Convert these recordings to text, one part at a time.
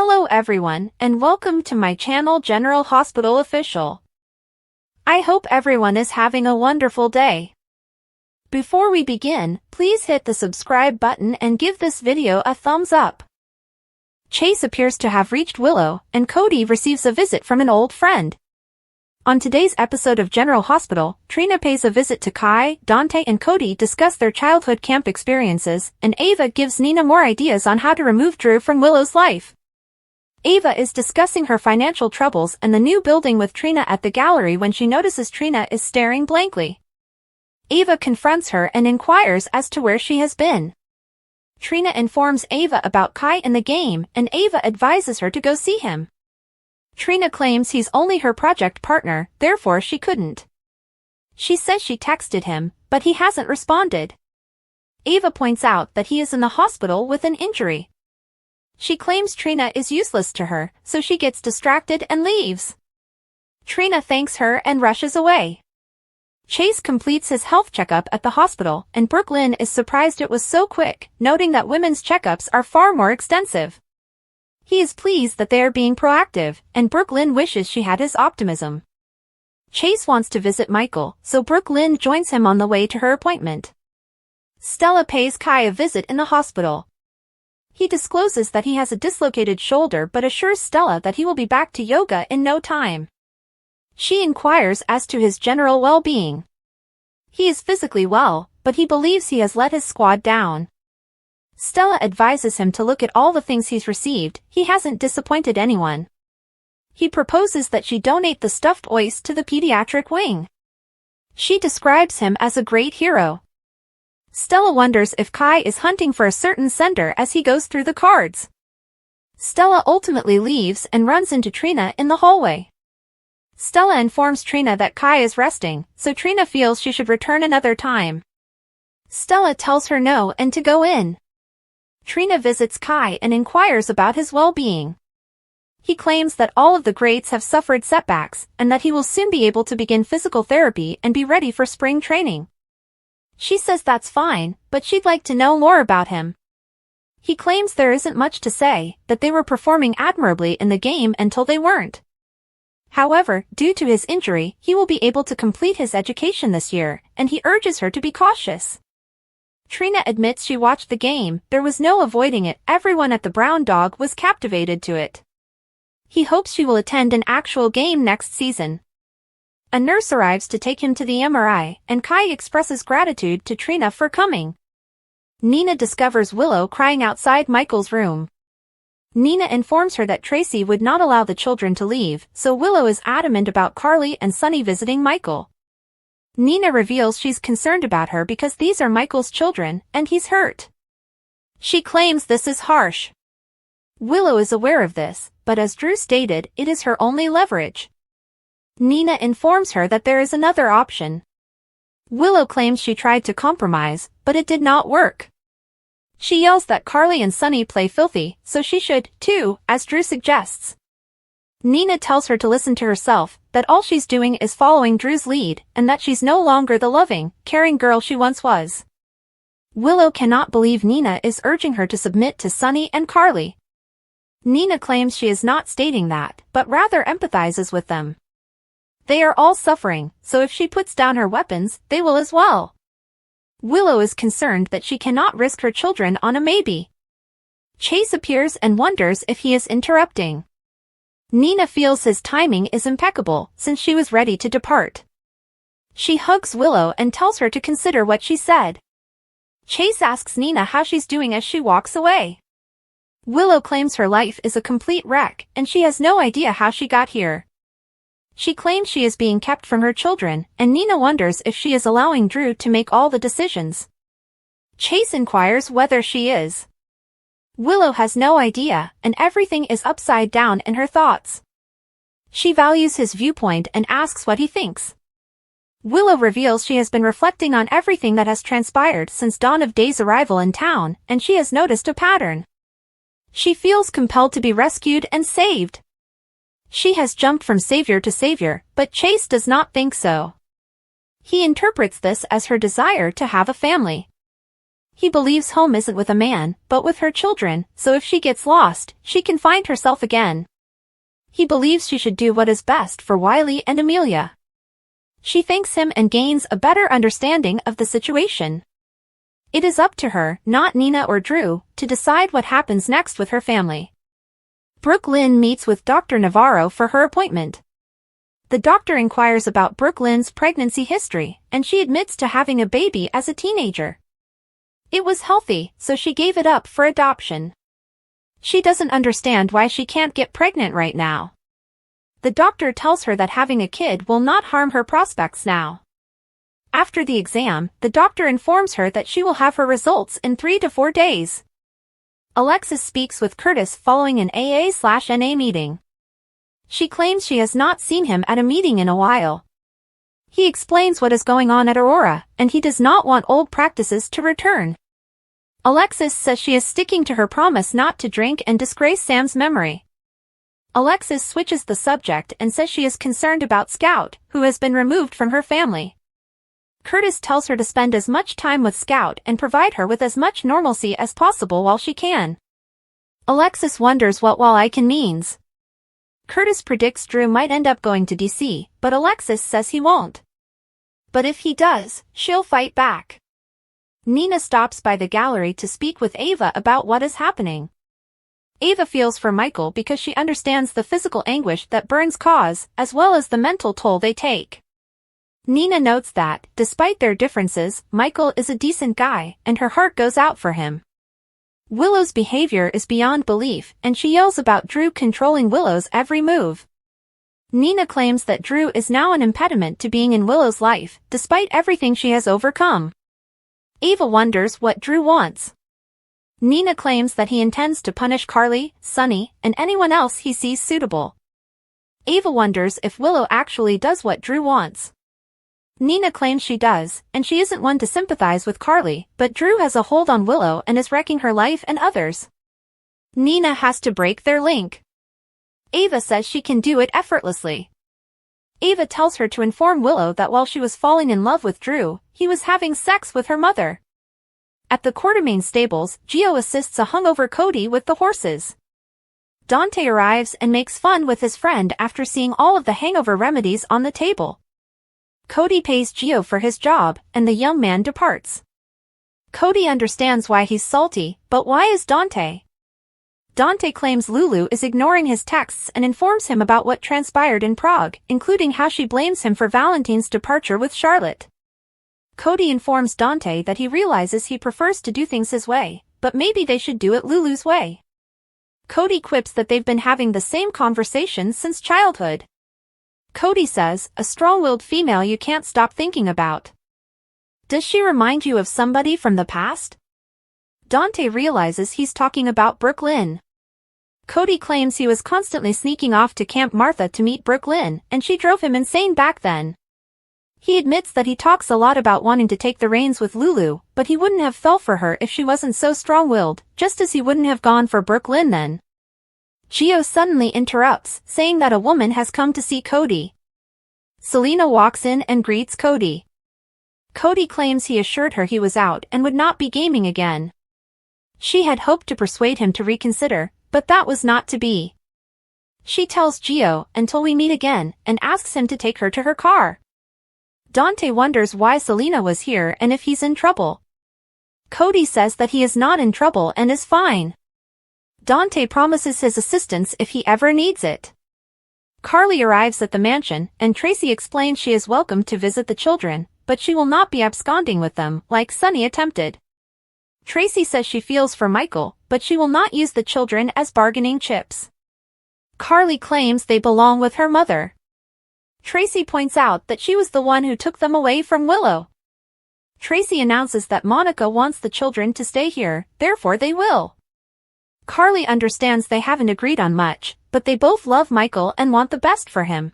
Hello everyone, and welcome to my channel General Hospital Official. I hope everyone is having a wonderful day. Before we begin, please hit the subscribe button and give this video a thumbs up. Chase appears to have reached Willow, and Cody receives a visit from an old friend. On today's episode of General Hospital, Trina pays a visit to Kai, Dante and Cody discuss their childhood camp experiences, and Ava gives Nina more ideas on how to remove Drew from Willow's life. Ava is discussing her financial troubles and the new building with Trina at the gallery when she notices Trina is staring blankly. Ava confronts her and inquires as to where she has been. Trina informs Ava about Kai in the game, and Ava advises her to go see him. Trina claims he's only her project partner, therefore she couldn't. She says she texted him, but he hasn't responded. Ava points out that he is in the hospital with an injury. She claims Trina is useless to her, so she gets distracted and leaves. Trina thanks her and rushes away. Chase completes his health checkup at the hospital, and Brooklyn is surprised it was so quick, noting that women's checkups are far more extensive. He is pleased that they are being proactive, and Brooklyn wishes she had his optimism. Chase wants to visit Michael, so Brooklyn joins him on the way to her appointment. Stella pays Kai a visit in the hospital. He discloses that he has a dislocated shoulder but assures Stella that he will be back to yoga in no time. She inquires as to his general well-being. He is physically well, but he believes he has let his squad down. Stella advises him to look at all the things he's received. He hasn't disappointed anyone. He proposes that she donate the stuffed oyster to the pediatric wing. She describes him as a great hero. Stella wonders if Kai is hunting for a certain sender as he goes through the cards. Stella ultimately leaves and runs into Trina in the hallway. Stella informs Trina that Kai is resting, so Trina feels she should return another time. Stella tells her no and to go in. Trina visits Kai and inquires about his well-being. He claims that all of the greats have suffered setbacks, and that he will soon be able to begin physical therapy and be ready for spring training. She says that's fine, but she'd like to know more about him. He claims there isn't much to say, that they were performing admirably in the game until they weren't. However, due to his injury, he will be able to complete his education this year, and he urges her to be cautious. Trina admits she watched the game. There was no avoiding it. Everyone at the Brown Dog was captivated to it. He hopes she will attend an actual game next season. A nurse arrives to take him to the MRI, and Kai expresses gratitude to Trina for coming. Nina discovers Willow crying outside Michael's room. Nina informs her that Tracy would not allow the children to leave, so Willow is adamant about Carly and Sunny visiting Michael. Nina reveals she's concerned about her because these are Michael's children, and he's hurt. She claims this is harsh. Willow is aware of this, but as Drew stated, it is her only leverage. Nina informs her that there is another option. Willow claims she tried to compromise, but it did not work. She yells that Carly and Sunny play filthy, so she should, too, as Drew suggests. Nina tells her to listen to herself, that all she's doing is following Drew's lead, and that she's no longer the loving, caring girl she once was. Willow cannot believe Nina is urging her to submit to Sunny and Carly. Nina claims she is not stating that, but rather empathizes with them. They are all suffering, so if she puts down her weapons, they will as well. Willow is concerned that she cannot risk her children on a maybe. Chase appears and wonders if he is interrupting. Nina feels his timing is impeccable, since she was ready to depart. She hugs Willow and tells her to consider what she said. Chase asks Nina how she's doing as she walks away. Willow claims her life is a complete wreck, and she has no idea how she got here. She claims she is being kept from her children, and Nina wonders if she is allowing Drew to make all the decisions. Chase inquires whether she is. Willow has no idea, and everything is upside down in her thoughts. She values his viewpoint and asks what he thinks. Willow reveals she has been reflecting on everything that has transpired since Dawn of Day's arrival in town, and she has noticed a pattern. She feels compelled to be rescued and saved. She has jumped from savior to savior, but Chase does not think so. He interprets this as her desire to have a family. He believes home isn't with a man, but with her children, so if she gets lost, she can find herself again. He believes she should do what is best for Wiley and Amelia. She thanks him and gains a better understanding of the situation. It is up to her, not Nina or Drew, to decide what happens next with her family. Brooke Lynn meets with Dr. Navarro for her appointment. The doctor inquires about Brooke Lynn's pregnancy history, and she admits to having a baby as a teenager. It was healthy, so she gave it up for adoption. She doesn't understand why she can't get pregnant right now. The doctor tells her that having a kid will not harm her prospects now. After the exam, the doctor informs her that she will have her results in 3 to 4 days. Alexis speaks with Curtis following an AA/NA meeting. She claims she has not seen him at a meeting in a while. He explains what is going on at Aurora, and he does not want old practices to return. Alexis says she is sticking to her promise not to drink and disgrace Sam's memory. Alexis switches the subject and says she is concerned about Scout, who has been removed from her family. Curtis tells her to spend as much time with Scout and provide her with as much normalcy as possible while she can. Alexis wonders what "while I can" means. Curtis predicts Drew might end up going to DC, but Alexis says he won't. But if he does, she'll fight back. Nina stops by the gallery to speak with Ava about what is happening. Ava feels for Michael because she understands the physical anguish that burns cause, as well as the mental toll they take. Nina notes that, despite their differences, Michael is a decent guy, and her heart goes out for him. Willow's behavior is beyond belief, and she yells about Drew controlling Willow's every move. Nina claims that Drew is now an impediment to being in Willow's life, despite everything she has overcome. Ava wonders what Drew wants. Nina claims that he intends to punish Carly, Sunny, and anyone else he sees suitable. Ava wonders if Willow actually does what Drew wants. Nina claims she does, and she isn't one to sympathize with Carly, but Drew has a hold on Willow and is wrecking her life and others. Nina has to break their link. Ava says she can do it effortlessly. Ava tells her to inform Willow that while she was falling in love with Drew, he was having sex with her mother. At the Quartermaine stables, Gio assists a hungover Cody with the horses. Dante arrives and makes fun with his friend after seeing all of the hangover remedies on the table. Cody pays Gio for his job, and the young man departs. Cody understands why he's salty, but why is Dante? Dante claims Lulu is ignoring his texts and informs him about what transpired in Prague, including how she blames him for Valentine's departure with Charlotte. Cody informs Dante that he realizes he prefers to do things his way, but maybe they should do it Lulu's way. Cody quips that they've been having the same conversations since childhood. Cody says, a strong-willed female you can't stop thinking about. Does she remind you of somebody from the past? Dante realizes he's talking about Brooke Lynn. Cody claims he was constantly sneaking off to Camp Martha to meet Brooke Lynn, and she drove him insane back then. He admits that he talks a lot about wanting to take the reins with Lulu, but he wouldn't have fell for her if she wasn't so strong-willed, just as he wouldn't have gone for Brooke Lynn then. Gio suddenly interrupts, saying that a woman has come to see Cody. Selena walks in and greets Cody. Cody claims he assured her he was out and would not be gaming again. She had hoped to persuade him to reconsider, but that was not to be. She tells Gio, until we meet again, and asks him to take her to her car. Dante wonders why Selena was here and if he's in trouble. Cody says that he is not in trouble and is fine. Dante promises his assistance if he ever needs it. Carly arrives at the mansion, and Tracy explains she is welcome to visit the children, but she will not be absconding with them, like Sunny attempted. Tracy says she feels for Michael, but she will not use the children as bargaining chips. Carly claims they belong with her mother. Tracy points out that she was the one who took them away from Willow. Tracy announces that Monica wants the children to stay here, therefore they will. Carly understands they haven't agreed on much, but they both love Michael and want the best for him.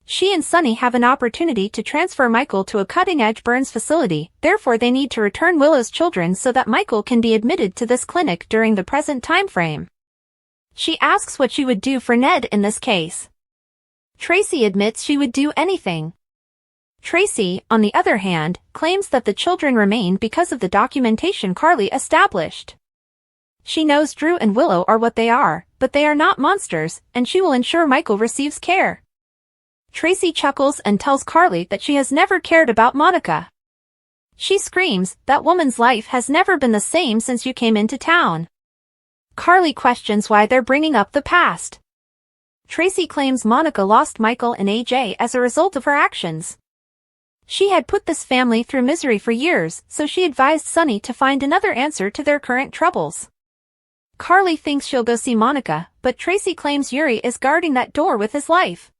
She and Sunny have an opportunity to transfer Michael to a cutting-edge burns facility, therefore they need to return Willow's children so that Michael can be admitted to this clinic during the present time frame. She asks what she would do for Ned in this case. Tracy admits she would do anything. Tracy, on the other hand, claims that the children remain because of the documentation Carly established. She knows Drew and Willow are what they are, but they are not monsters, and she will ensure Michael receives care. Tracy chuckles and tells Carly that she has never cared about Monica. She screams, "That woman's life has never been the same since you came into town." Carly questions why they're bringing up the past. Tracy claims Monica lost Michael and AJ as a result of her actions. She had put this family through misery for years, so she advised Sonny to find another answer to their current troubles. Carly thinks she'll go see Monica, but Tracy claims Yuri is guarding that door with his life.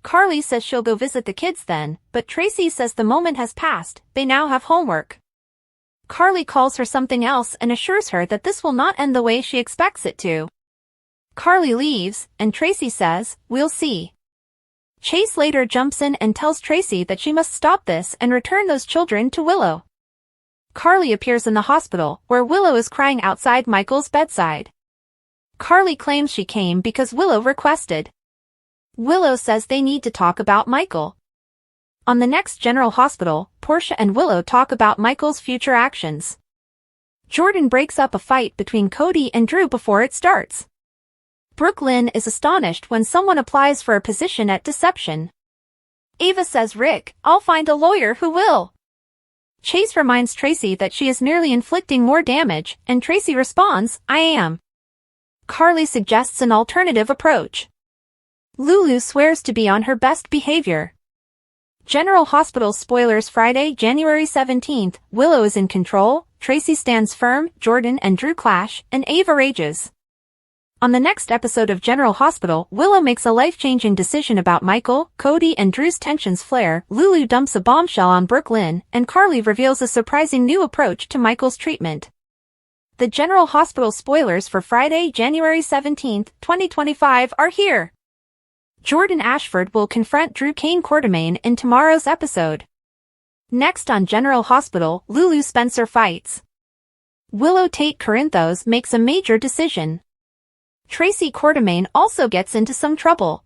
Carly says she'll go visit the kids then, but Tracy says the moment has passed, they now have homework. Carly calls her something else and assures her that this will not end the way she expects it to. Carly leaves, and Tracy says, "We'll see." Chase later jumps in and tells Tracy that she must stop this and return those children to Willow. Carly appears in the hospital, where Willow is crying outside Michael's bedside. Carly claims she came because Willow requested. Willow says they need to talk about Michael. On the next General Hospital, Portia and Willow talk about Michael's future actions. Jordan breaks up a fight between Cody and Drew before it starts. Brooklyn is astonished when someone applies for a position at Deception. Ava says, "Rick, I'll find a lawyer who will." Chase reminds Tracy that she is nearly inflicting more damage, and Tracy responds, "I am." Carly suggests an alternative approach. Lulu swears to be on her best behavior. General Hospital spoilers Friday, January 17th, Willow is in control, Tracy stands firm, Jordan and Drew clash, and Ava rages. On the next episode of General Hospital, Willow makes a life-changing decision about Michael, Cody and Drew's tensions flare, Lulu dumps a bombshell on Brooklyn, and Carly reveals a surprising new approach to Michael's treatment. The General Hospital spoilers for Friday, January 17th, 2025 are here. Jordan Ashford will confront Drew Quartermaine in tomorrow's episode. Next on General Hospital, Lulu Spencer fights. Willow Tate Corinthos makes a major decision. Tracy Quartermaine also gets into some trouble.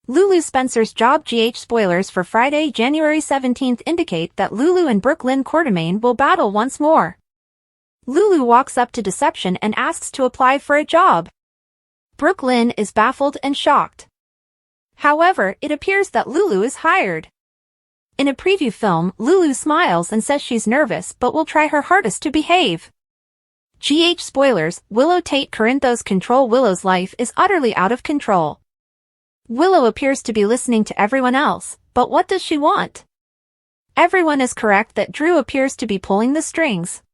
Lulu Spencer's job. Spoilers for Friday, January 17th indicate that Lulu and Brooklyn Quartermaine will battle once more. Lulu walks up to Deception and asks to apply for a job. Brooklyn is baffled and shocked. However, it appears that Lulu is hired. In a preview film, Lulu smiles and says she's nervous but will try her hardest to behave. Spoilers, Willow Tate Corinthos control. Willow's life is utterly out of control. Willow appears to be listening to everyone else, but what does she want? Everyone is correct that Drew appears to be pulling the strings.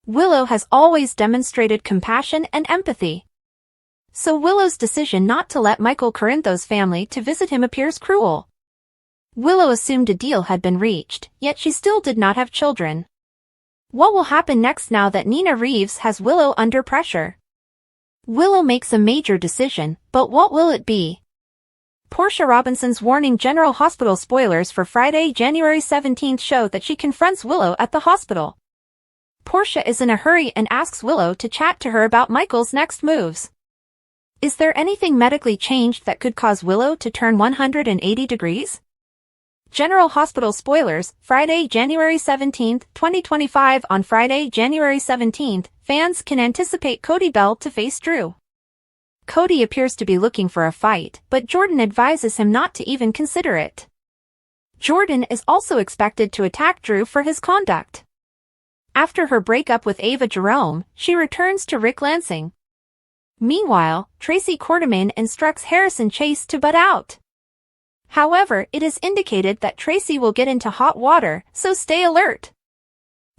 Willow has always demonstrated compassion and empathy. So Willow's decision not to let Michael Corinthos' family to visit him appears cruel. Willow assumed a deal had been reached, yet she still did not have children. What will happen next now that Nina Reeves has Willow under pressure? Willow makes a major decision, but what will it be? Portia Robinson's warning. General Hospital spoilers for Friday, January 17th show that she confronts Willow at the hospital. Portia is in a hurry and asks Willow to chat to her about Michael's next moves. Is there anything medically changed that could cause Willow to turn 180 degrees? General Hospital spoilers, Friday, January 17th, 2025. On Friday, January 17th, fans can anticipate Cody Bell to face Drew. Cody appears to be looking for a fight, but Jordan advises him not to even consider it. Jordan is also expected to attack Drew for his conduct. After her breakup with Ava Jerome, she returns to Rick Lansing. Meanwhile, Tracy Quartermaine instructs Harrison Chase to butt out. However, it is indicated that Tracy will get into hot water, so stay alert.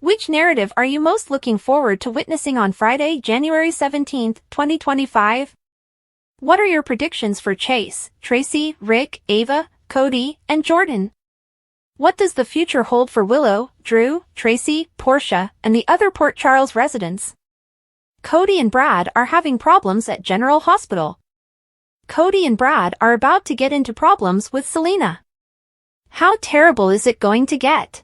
Which narrative are you most looking forward to witnessing on Friday, January 17th, 2025? What are your predictions for Chase, Tracy, Rick, Ava, Cody, and Jordan? What does the future hold for Willow, Drew, Tracy, Portia, and the other Port Charles residents? Cody and Brad are having problems at General Hospital. Cody and Brad are about to get into problems with Selena. How terrible is it going to get?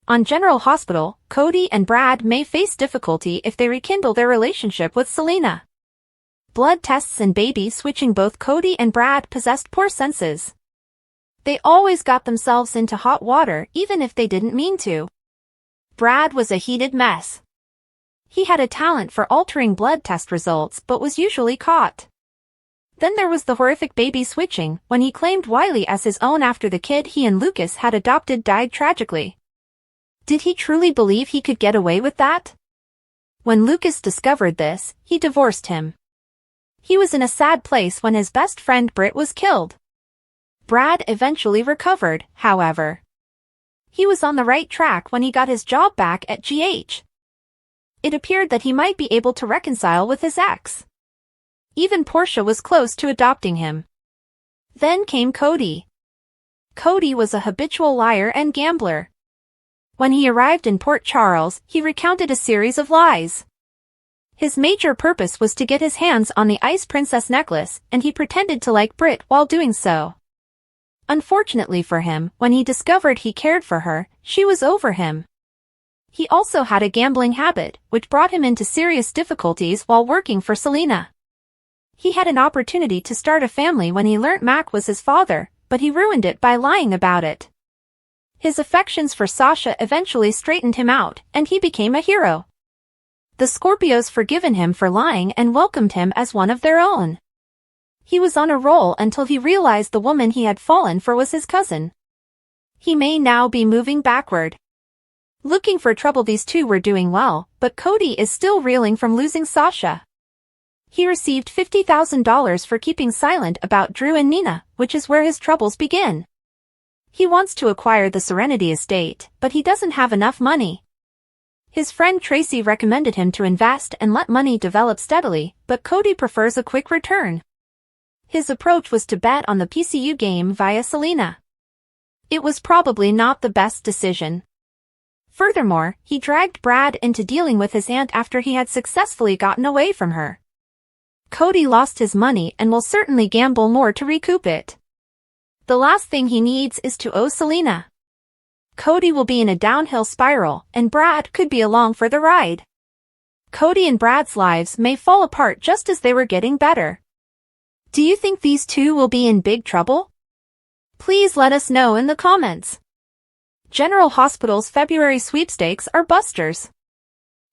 On General Hospital, Cody and Brad may face difficulty if they rekindle their relationship with Selena. Blood tests and baby switching. Both Cody and Brad possessed poor senses. They always got themselves into hot water even if they didn't mean to. Brad was a heated mess. He had a talent for altering blood test results but was usually caught. Then there was the horrific baby switching, when he claimed Wiley as his own after the kid he and Lucas had adopted died tragically. Did he truly believe he could get away with that? When Lucas discovered this, he divorced him. He was in a sad place when his best friend Britt was killed. Brad eventually recovered, however. He was on the right track when he got his job back at GH. It appeared that he might be able to reconcile with his ex. Even Portia was close to adopting him. Then came Cody. Cody was a habitual liar and gambler. When he arrived in Port Charles, he recounted a series of lies. His major purpose was to get his hands on the Ice Princess necklace, and he pretended to like Britt while doing so. Unfortunately for him, when he discovered he cared for her, she was over him. He also had a gambling habit, which brought him into serious difficulties while working for Selena. He had an opportunity to start a family when he learnt Mac was his father, but he ruined it by lying about it. His affections for Sasha eventually straightened him out, and he became a hero. The Scorpios forgiven him for lying and welcomed him as one of their own. He was on a roll until he realized the woman he had fallen for was his cousin. He may now be moving backward. Looking for trouble, these two were doing well, but Cody is still reeling from losing Sasha. He received $50,000 for keeping silent about Drew and Nina, which is where his troubles begin. He wants to acquire the Serenity estate, but he doesn't have enough money. His friend Tracy recommended him to invest and let money develop steadily, but Cody prefers a quick return. His approach was to bet on the PCU game via Selena. It was probably not the best decision. Furthermore, he dragged Brad into dealing with his aunt after he had successfully gotten away from her. Cody lost his money and will certainly gamble more to recoup it. The last thing he needs is to owe Selena. Cody will be in a downhill spiral, and Brad could be along for the ride. Cody and Brad's lives may fall apart just as they were getting better. Do you think these two will be in big trouble? Please let us know in the comments. General Hospital's February sweepstakes are busters.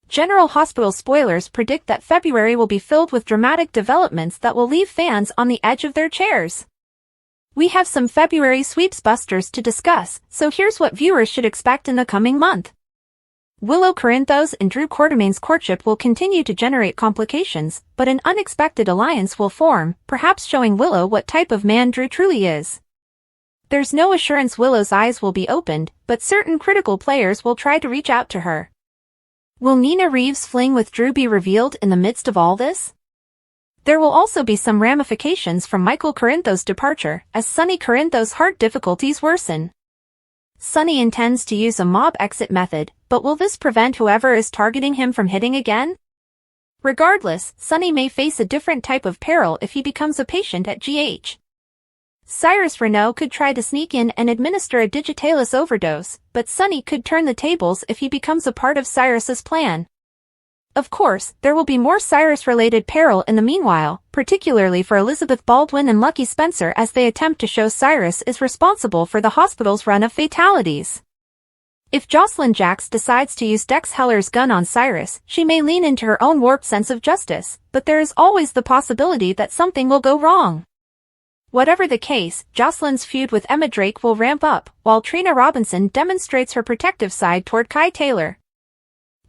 General Hospital spoilers predict that February will be filled with dramatic developments that will leave fans on the edge of their chairs. We have some February sweeps busters to discuss, so here's what viewers should expect in the coming month. Willow Corinthos and Drew Quartermaine's courtship will continue to generate complications, but an unexpected alliance will form, perhaps showing Willow what type of man Drew truly is. There's no assurance Willow's eyes will be opened, but certain critical players will try to reach out to her. Will Nina Reeves' fling with Drew be revealed in the midst of all this? There will also be some ramifications from Michael Corinthos' departure, as Sonny Corinthos' heart difficulties worsen. Sonny intends to use a mob exit method, but will this prevent whoever is targeting him from hitting again? Regardless, Sonny may face a different type of peril if he becomes a patient at GH. Cyrus Renault could try to sneak in and administer a digitalis overdose, but Sonny could turn the tables if he becomes a part of Cyrus's plan. Of course, there will be more Cyrus-related peril in the meanwhile, particularly for Elizabeth Baldwin and Lucky Spencer as they attempt to show Cyrus is responsible for the hospital's run of fatalities. If Jocelyn Jacks decides to use Dex Heller's gun on Cyrus, she may lean into her own warped sense of justice, but there is always the possibility that something will go wrong. Whatever the case, Jocelyn's feud with Emma Drake will ramp up, while Trina Robinson demonstrates her protective side toward Kai Taylor.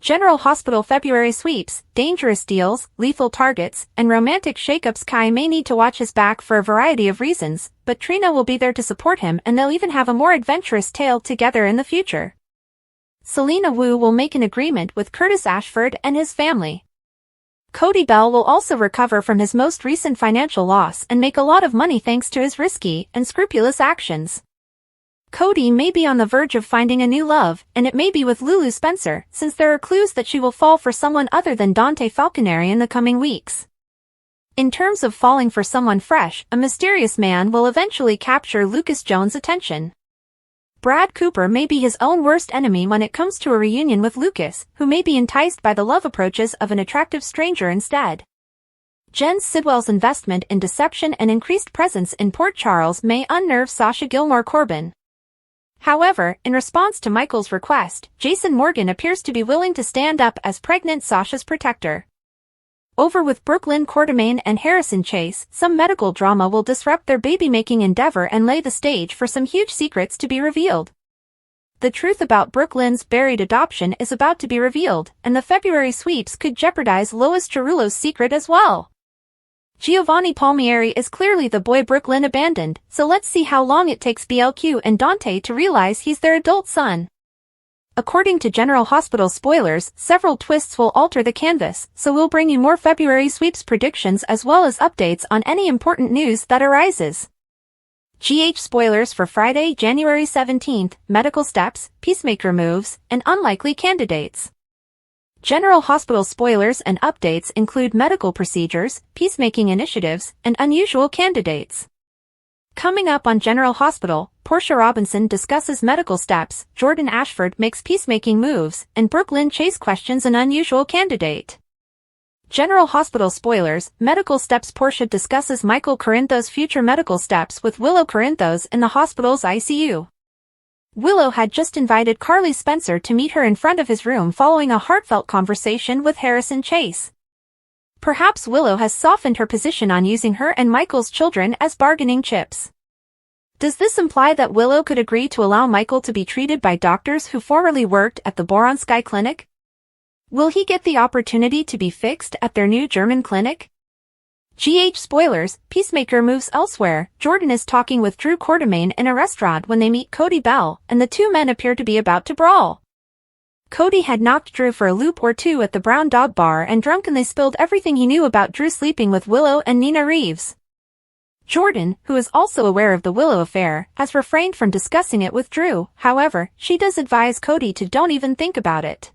General Hospital February sweeps, dangerous deals, lethal targets, and romantic shakeups. Kai may need to watch his back for a variety of reasons, but Trina will be there to support him and they'll even have a more adventurous tale together in the future. Selena Wu will make an agreement with Curtis Ashford and his family. Cody Bell will also recover from his most recent financial loss and make a lot of money thanks to his risky and scrupulous actions. Cody may be on the verge of finding a new love, and it may be with Lulu Spencer, since there are clues that she will fall for someone other than Dante Falconeri in the coming weeks. In terms of falling for someone fresh, a mysterious man will eventually capture Lucas Jones' attention. Brad Cooper may be his own worst enemy when it comes to a reunion with Lucas, who may be enticed by the love approaches of an attractive stranger instead. Jen Sidwell's investment in deception and increased presence in Port Charles may unnerve Sasha Gilmore Corbin. However, in response to Michael's request, Jason Morgan appears to be willing to stand up as pregnant Sasha's protector. Over with Brooklyn Quartermaine and Harrison Chase, some medical drama will disrupt their baby-making endeavor and lay the stage for some huge secrets to be revealed. The truth about Brooklyn's buried adoption is about to be revealed, and the February sweeps could jeopardize Lois Cerullo's secret as well. Giovanni Palmieri is clearly the boy Brooklyn abandoned, so let's see how long it takes BLQ and Dante to realize he's their adult son. According to General Hospital spoilers, several twists will alter the canvas, so we'll bring you more February sweeps predictions as well as updates on any important news that arises. GH spoilers for Friday, January 17th, medical steps, peacemaker moves, and unlikely candidates. General Hospital spoilers and updates include medical procedures, peacemaking initiatives, and unusual candidates. Coming up on General Hospital, Portia Robinson discusses medical steps, Jordan Ashford makes peacemaking moves, and Brooklyn Chase questions an unusual candidate. General Hospital spoilers, medical steps. Portia discusses Michael Corinthos' future medical steps with Willow Corinthos in the hospital's ICU. Willow had just invited Carly Spencer to meet her in front of his room following a heartfelt conversation with Harrison Chase. Perhaps Willow has softened her position on using her and Michael's children as bargaining chips. Does this imply that Willow could agree to allow Michael to be treated by doctors who formerly worked at the Boronski Clinic? Will he get the opportunity to be fixed at their new German clinic? GH spoilers, Peacemaker moves elsewhere. Jordan is talking with Drew Quartermaine in a restaurant when they meet Cody Bell, and the two men appear to be about to brawl. Cody had knocked Drew for a loop or two at the Brown Dog Bar and drunkenly spilled everything he knew about Drew sleeping with Willow and Nina Reeves. Jordan, who is also aware of the Willow affair, has refrained from discussing it with Drew. However, she does advise Cody to don't even think about it.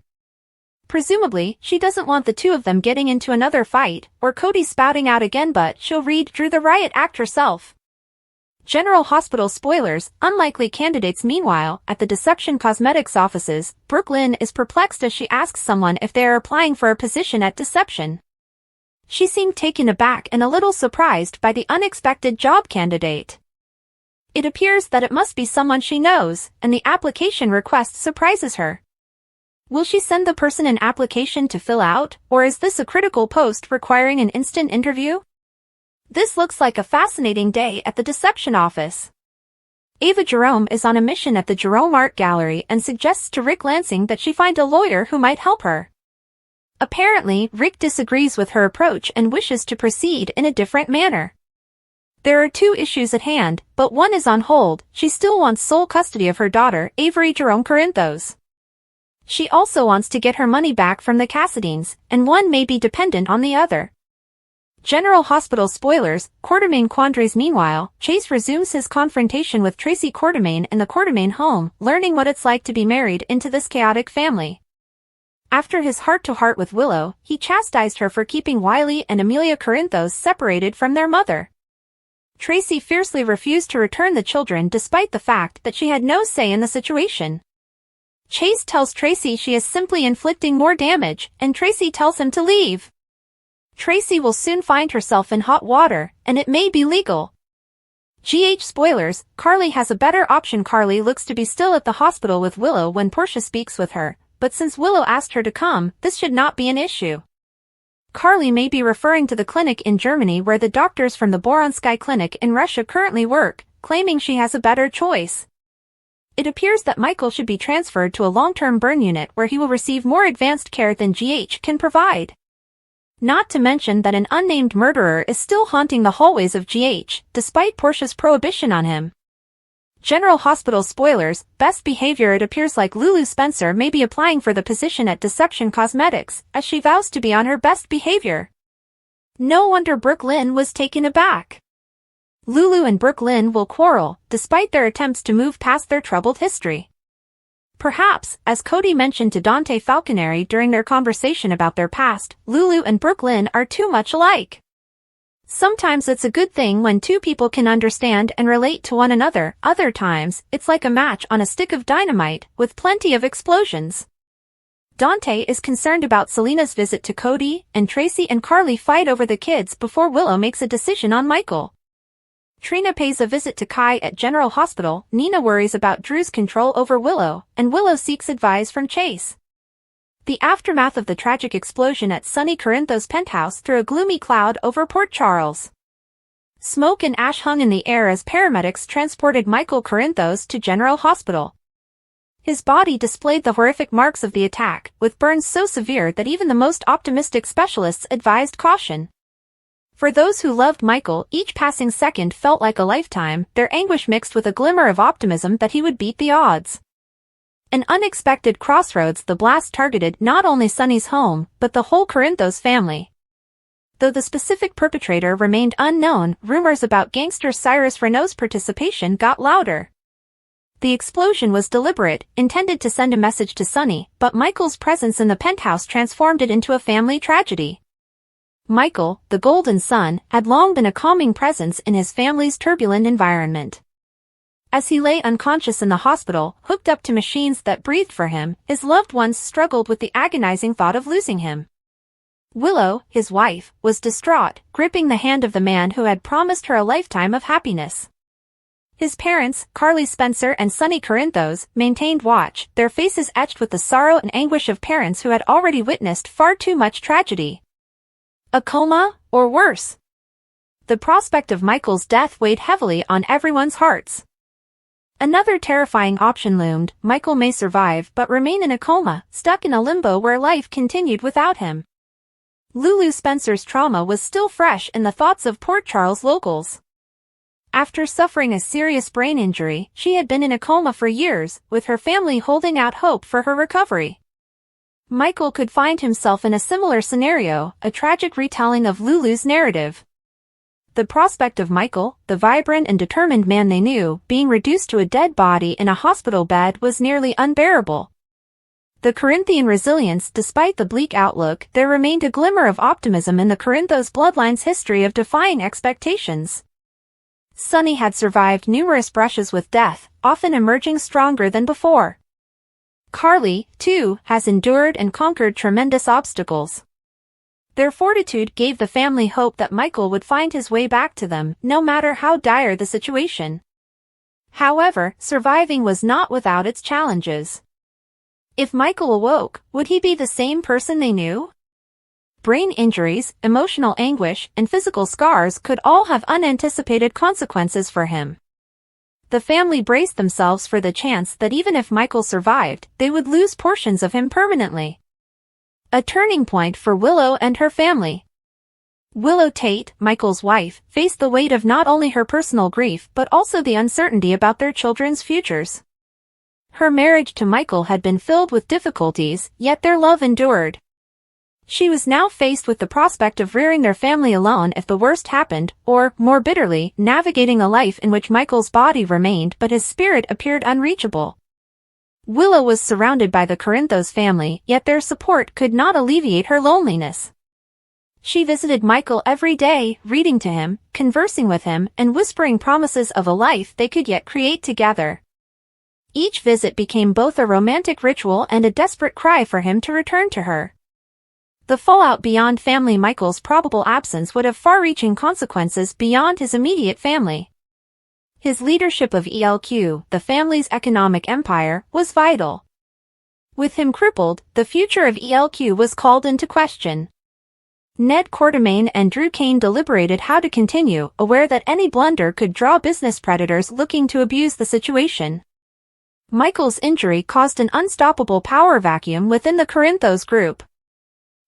Presumably, she doesn't want the two of them getting into another fight, or Cody spouting out again, but she'll read Drew the riot act herself. General Hospital spoilers, unlikely candidates. Meanwhile, at the Deception Cosmetics offices, Brooklyn is perplexed as she asks someone if they are applying for a position at Deception. She seemed taken aback and a little surprised by the unexpected job candidate. It appears that it must be someone she knows, and the application request surprises her. Will she send the person an application to fill out, or is this a critical post requiring an instant interview? This looks like a fascinating day at the Deception office. Ava Jerome is on a mission at the Jerome Art Gallery and suggests to Rick Lansing that she find a lawyer who might help her. Apparently, Rick disagrees with her approach and wishes to proceed in a different manner. There are two issues at hand, but one is on hold. She still wants sole custody of her daughter, Avery Jerome Corinthos. She also wants to get her money back from the Cassadines, and one may be dependent on the other. General Hospital spoilers, Quartermaine quandaries. Meanwhile, Chase resumes his confrontation with Tracy Quartermaine in the Quartermaine home, learning what it's like to be married into this chaotic family. After his heart-to-heart with Willow, he chastised her for keeping Wiley and Amelia Corinthos separated from their mother. Tracy fiercely refused to return the children despite the fact that she had no say in the situation. Chase tells Tracy she is simply inflicting more damage, and Tracy tells him to leave. Tracy will soon find herself in hot water, and it may be legal. GH spoilers, Carly has a better option. Carly looks to be still at the hospital with Willow when Portia speaks with her, but since Willow asked her to come, this should not be an issue. Carly may be referring to the clinic in Germany where the doctors from the Boronski Clinic in Russia currently work, claiming she has a better choice. It appears that Michael should be transferred to a long-term burn unit where he will receive more advanced care than GH can provide. Not to mention that an unnamed murderer is still haunting the hallways of GH, despite Portia's prohibition on him. General Hospital spoilers, best behavior. It appears like Lulu Spencer may be applying for the position at Deception Cosmetics, as she vows to be on her best behavior. No wonder Brooklyn was taken aback. Lulu and Brooklyn will quarrel, despite their attempts to move past their troubled history. Perhaps, as Cody mentioned to Dante Falconeri during their conversation about their past, Lulu and Brooklyn are too much alike. Sometimes it's a good thing when two people can understand and relate to one another. Other times, it's like a match on a stick of dynamite, with plenty of explosions. Dante is concerned about Selena's visit to Cody, and Tracy and Carly fight over the kids before Willow makes a decision on Michael. Trina pays a visit to Kai at General Hospital. Nina worries about Drew's control over Willow, and Willow seeks advice from Chase. The aftermath of the tragic explosion at Sunny Corinthos' penthouse threw a gloomy cloud over Port Charles. Smoke and ash hung in the air as paramedics transported Michael Corinthos to General Hospital. His body displayed the horrific marks of the attack, with burns so severe that even the most optimistic specialists advised caution. For those who loved Michael, each passing second felt like a lifetime, their anguish mixed with a glimmer of optimism that he would beat the odds. An unexpected crossroads, the blast targeted not only Sunny's home, but the whole Corinthos family. Though the specific perpetrator remained unknown, rumors about gangster Cyrus Renault's participation got louder. The explosion was deliberate, intended to send a message to Sunny, but Michael's presence in the penthouse transformed it into a family tragedy. Michael, the golden son, had long been a calming presence in his family's turbulent environment. As he lay unconscious in the hospital, hooked up to machines that breathed for him, his loved ones struggled with the agonizing thought of losing him. Willow, his wife, was distraught, gripping the hand of the man who had promised her a lifetime of happiness. His parents, Carly Spencer and Sunny Corinthos, maintained watch, their faces etched with the sorrow and anguish of parents who had already witnessed far too much tragedy. A coma, or worse. The prospect of Michael's death weighed heavily on everyone's hearts. Another terrifying option loomed: Michael may survive but remain in a coma, stuck in a limbo where life continued without him. Lulu Spencer's trauma was still fresh in the thoughts of Port Charles locals. After suffering a serious brain injury, she had been in a coma for years, with her family holding out hope for her recovery. Michael could find himself in a similar scenario, a tragic retelling of Lulu's narrative. The prospect of Michael, the vibrant and determined man they knew, being reduced to a dead body in a hospital bed was nearly unbearable. The Corinthian resilience. Despite the bleak outlook, there remained a glimmer of optimism in the Corinthos bloodline's history of defying expectations. Sunny had survived numerous brushes with death, often emerging stronger than before. Carly, too, has endured and conquered tremendous obstacles. Their fortitude gave the family hope that Michael would find his way back to them, no matter how dire the situation. However, surviving was not without its challenges. If Michael awoke, would he be the same person they knew? Brain injuries, emotional anguish, and physical scars could all have unanticipated consequences for him. The family braced themselves for the chance that even if Michael survived, they would lose portions of him permanently. A turning point for Willow and her family. Willow Tate, Michael's wife, faced the weight of not only her personal grief but also the uncertainty about their children's futures. Her marriage to Michael had been filled with difficulties, yet their love endured. She was now faced with the prospect of rearing their family alone if the worst happened, or, more bitterly, navigating a life in which Michael's body remained but his spirit appeared unreachable. Willow was surrounded by the Corinthos family, yet their support could not alleviate her loneliness. She visited Michael every day, reading to him, conversing with him, and whispering promises of a life they could yet create together. Each visit became both a romantic ritual and a desperate cry for him to return to her. The fallout beyond family. Michael's probable absence would have far-reaching consequences beyond his immediate family. His leadership of ELQ, the family's economic empire, was vital. With him crippled, the future of ELQ was called into question. Ned Quartermain and Drew Kane deliberated how to continue, aware that any blunder could draw business predators looking to abuse the situation. Michael's injury caused an unstoppable power vacuum within the Corinthos group.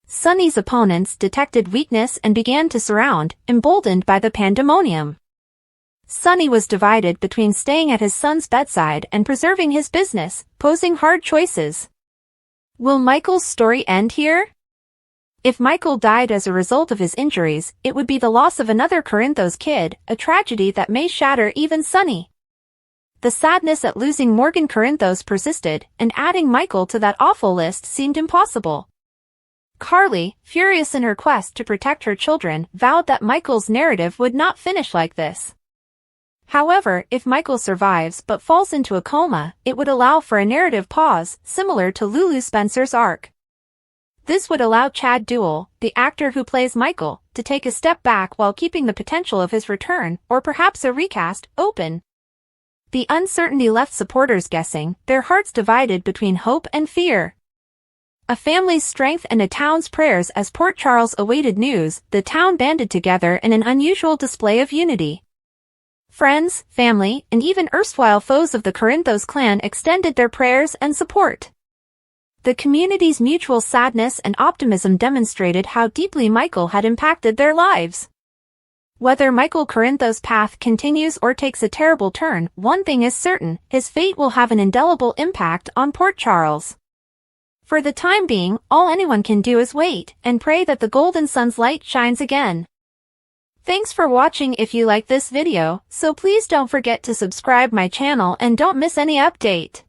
Sunny's opponents detected weakness and began to surround, emboldened by the pandemonium. Sunny was divided between staying at his son's bedside and preserving his business, posing hard choices. Will Michael's story end here? If Michael died as a result of his injuries, it would be the loss of another Corinthos kid, a tragedy that may shatter even Sunny. The sadness at losing Morgan Corinthos persisted, and adding Michael to that awful list seemed impossible. Carly, furious in her quest to protect her children, vowed that Michael's narrative would not finish like this. However, if Michael survives but falls into a coma, it would allow for a narrative pause, similar to Lulu Spencer's arc. This would allow Chad Duell, the actor who plays Michael, to take a step back while keeping the potential of his return, or perhaps a recast, open. The uncertainty left supporters guessing, their hearts divided between hope and fear. A family's strength and a town's prayers. As Port Charles awaited news, the town banded together in an unusual display of unity. Friends, family, and even erstwhile foes of the Corinthos clan extended their prayers and support. The community's mutual sadness and optimism demonstrated how deeply Michael had impacted their lives. Whether Michael Corinthos' path continues or takes a terrible turn, one thing is certain: his fate will have an indelible impact on Port Charles. For the time being, all anyone can do is wait and pray that the golden sun's light shines again. Thanks for watching. If you like this video, so please don't forget to subscribe my channel and don't miss any update.